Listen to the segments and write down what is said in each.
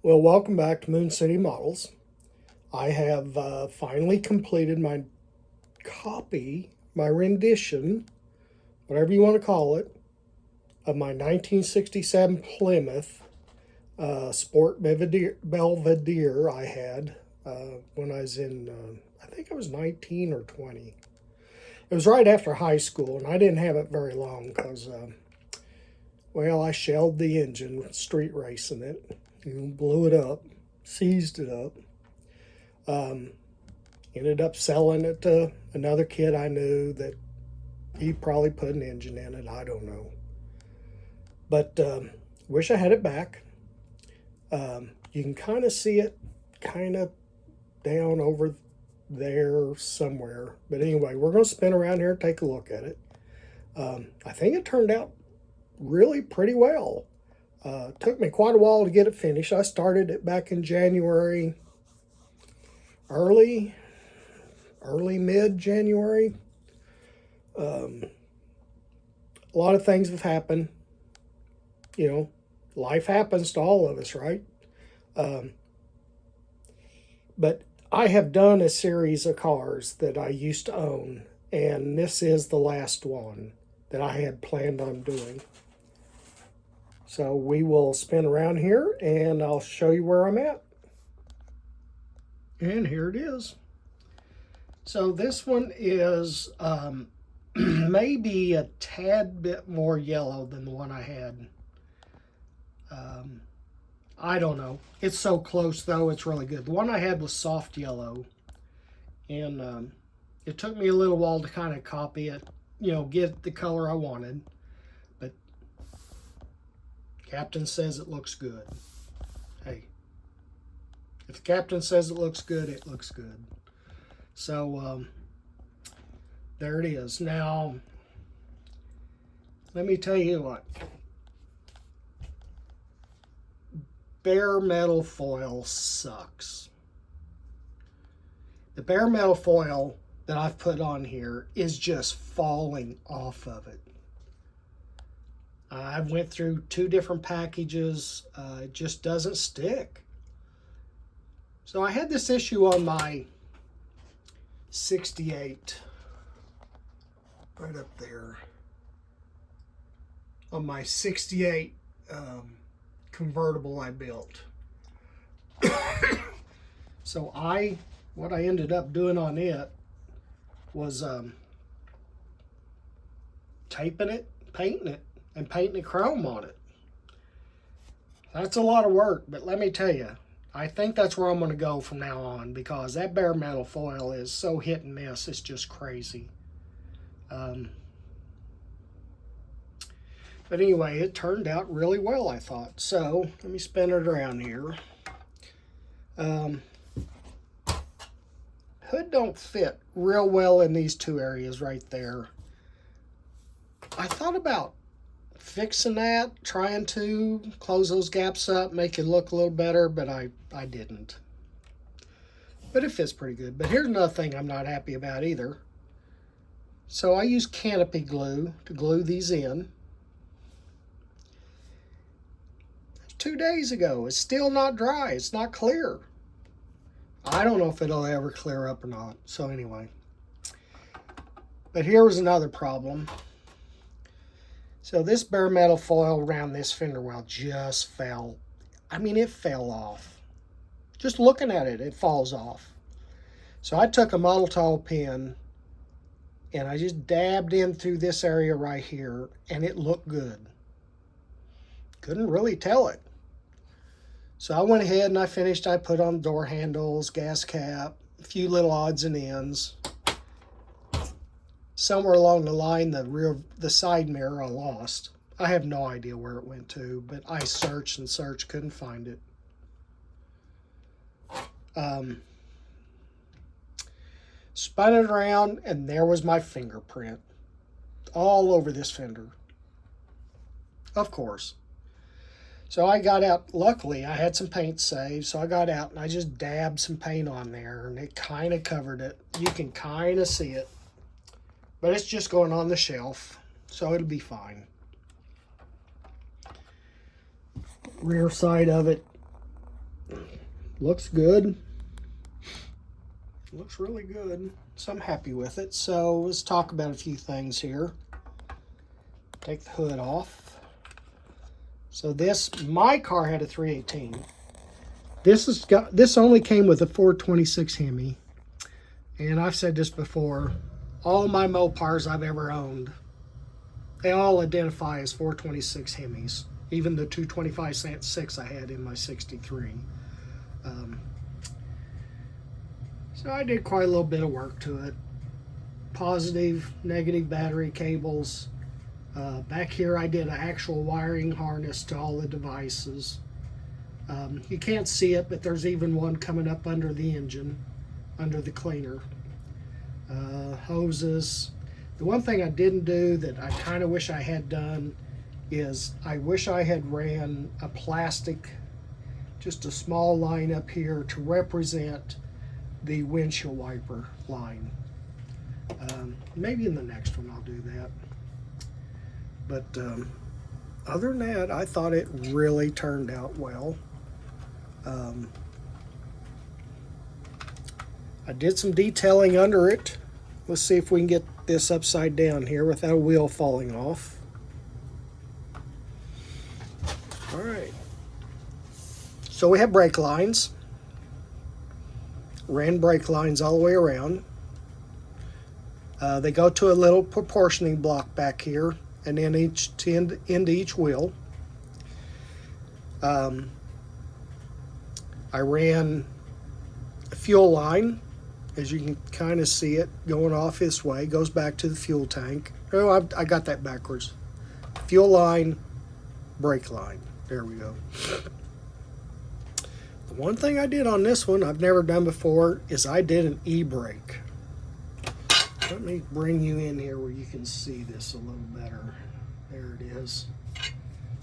Well, welcome back to Moon City Models. I have finally completed my copy, my rendition, whatever you want to call it, of my 1967 Plymouth Sport Belvedere I had when I was in, I think I was 19 or 20. It was right after high school, and I didn't have it very long because, well, I shelled the engine street racing it. Blew it up, seized it up. Ended up selling it to another kid I knew that he probably put an engine in it. I don't know. But wish I had it back. You can kind of see it kind of down over there somewhere. But anyway, we're going to spin around here and take a look at it. I think it turned out really pretty well. Took me quite a while to get it finished. I started it back in January, early mid-January. A lot of things have happened. You know, life happens to all of us, right? But I have done a series of cars that I used to own, and this is the last one that I had planned on doing. So we will spin around here and I'll show you where I'm at. And here it is. So this one is maybe a tad bit more yellow than the one I had. I don't know. It's so close though, it's really good. The one I had was soft yellow. And it took me a little while to kind of copy it, get the color I wanted. Captain says it looks good. Hey, if the captain says it looks good, it looks good. So there it is. Now, let me tell you what. Bare metal foil sucks. The bare metal foil that I've put on here is just falling off of it. I went through 2 different packages. It just doesn't stick. So I had this issue on my 68, right up there, on my 68 convertible I built. So what I ended up doing on it was taping it, painting it, and painting chrome on it. That's a lot of work, but let me tell you, I think that's where I'm going to go from now on, because that bare metal foil is so hit and miss, it's just crazy. But anyway, it turned out really well, I thought. So let me spin it around here. Hood don't fit real well in these 2 areas right there. I thought about fixing that, trying to close those gaps up, make it look a little better, but I didn't. But it fits pretty good. But here's another thing I'm not happy about either. So I use canopy glue to glue these in. 2 days ago, it's still not dry, it's not clear. I don't know if it'll ever clear up or not. So anyway. But here was another problem. So this bare metal foil around this fender well just fell. I mean, it fell off. Just looking at it, it falls off. So I took a model towel pen and I just dabbed in through this area right here, and it looked good. Couldn't really tell it. So I went ahead and I finished. I put on door handles, gas cap, a few little odds and ends. Somewhere along the line, the side mirror I lost. I have no idea where it went to, but I searched and searched, couldn't find it. Spun it around, and there was my fingerprint all over this fender. Of course. So I got out, luckily I had some paint saved, so I got out and I just dabbed some paint on there, and it kind of covered it. You can kind of see it. But it's just going on the shelf, so it'll be fine. Rear side of it, looks good. Looks really good. So I'm happy with it. So let's talk about a few things here. Take the hood off. So my car had a 318. This only came with a 426 Hemi. And I've said this before, all my Mopars I've ever owned, they all identify as 426 Hemis. Even the 225.6 I had in my 63. So I did quite a little bit of work to it. Positive, negative battery cables. Back here I did an actual wiring harness to all the devices. You can't see it, but there's even one coming up under the engine, under the cleaner. Hoses. The one thing I didn't do that I kind of wish I had done is I wish I had ran a plastic, just a small line up here to represent the windshield wiper line. Maybe in the next one I'll do that. But other than that, I thought it really turned out well. I did some detailing under it. Let's see if we can get this upside down here without a wheel falling off. All right. So we have brake lines. Ran brake lines all the way around. They go to a little proportioning block back here, and then into each wheel. I ran a fuel line, as you can kind of see it going off this way. Goes back to the fuel tank. Oh, I got that backwards. Fuel line, brake line. There we go. The one thing I did on this one I've never done before is I did an e-brake. Let me bring you in here where you can see this a little better. There it is.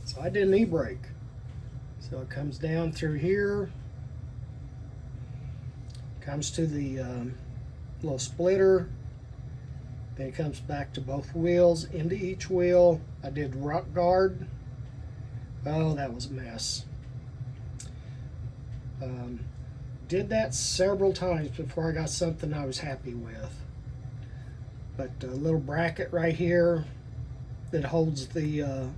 So I did an e-brake. So it comes down through here, comes to the little splitter, then it comes back to both wheels, into each wheel. I did rock guard. Oh, that was a mess. Did that several times before I got something I was happy with. But a little bracket right here that holds the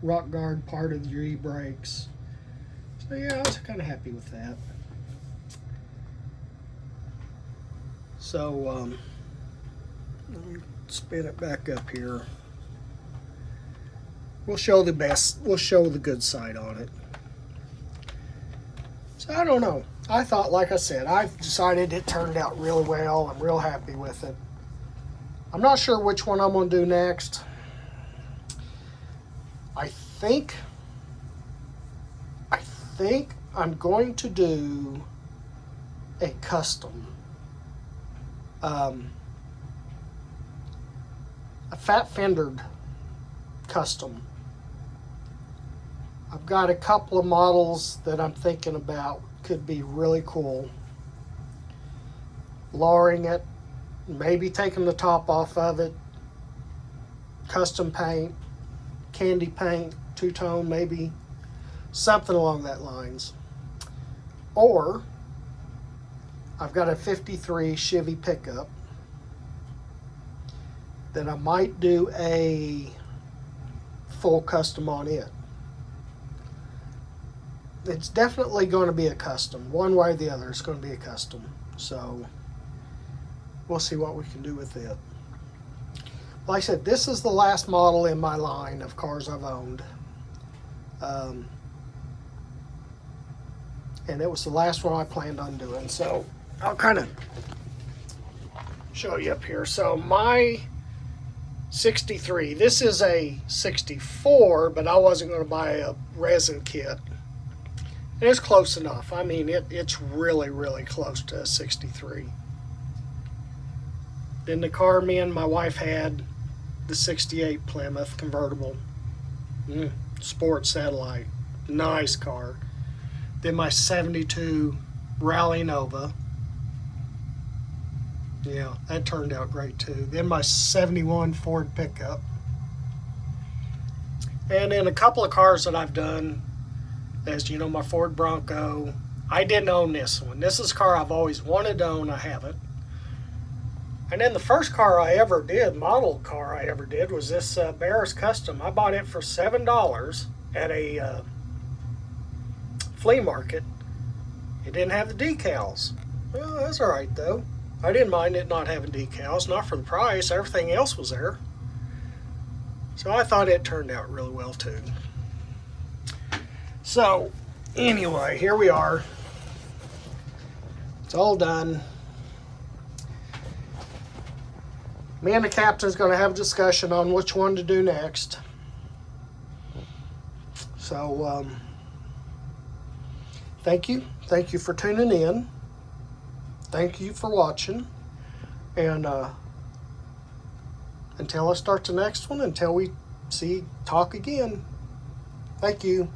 rock guard part of your e-brakes. So yeah, I was kind of happy with that. So let me spin it back up here. We'll show the good side on it. So I don't know. I thought, like I said, I've decided it turned out real well. I'm real happy with it. I'm not sure which one I'm going to do next. I think I'm going to do a custom. A fat fendered custom. I've got a couple of models that I'm thinking about could be really cool. Lowering it, maybe taking the top off of it, custom paint, candy paint, two-tone maybe, something along that lines. Or I've got a 53 Chevy pickup that I might do a full custom on it. It's definitely going to be a custom. One way or the other, it's going to be a custom. So we'll see what we can do with it. Like I said, this is the last model in my line of cars I've owned. And it was the last one I planned on doing. So I'll kind of show you up here. So my 63, this is a 64, but I wasn't going to buy a resin kit. And it's close enough. I mean, it's really, really close to a 63. Then the car me and my wife had, the 68 Plymouth convertible. Sport Satellite. Nice car. Then my 72 Rally Nova. Yeah, that turned out great too. Then my 71 Ford pickup. And then a couple of cars that I've done, as you know, my Ford Bronco. I didn't own this one. This is a car I've always wanted to own. I haven't. And then the first car I ever did, model car I ever did, was this Barris Custom. I bought it for $7 at a flea market. It didn't have the decals. Well, that's all right though. I didn't mind it not having decals, not for the price. Everything else was there. So I thought it turned out really well too. So anyway, here we are. It's all done. Me and the captain's going to have a discussion on which one to do next. So, thank you. Thank you for tuning in. Thank you for watching. And until I start the next one, until we talk again, thank you.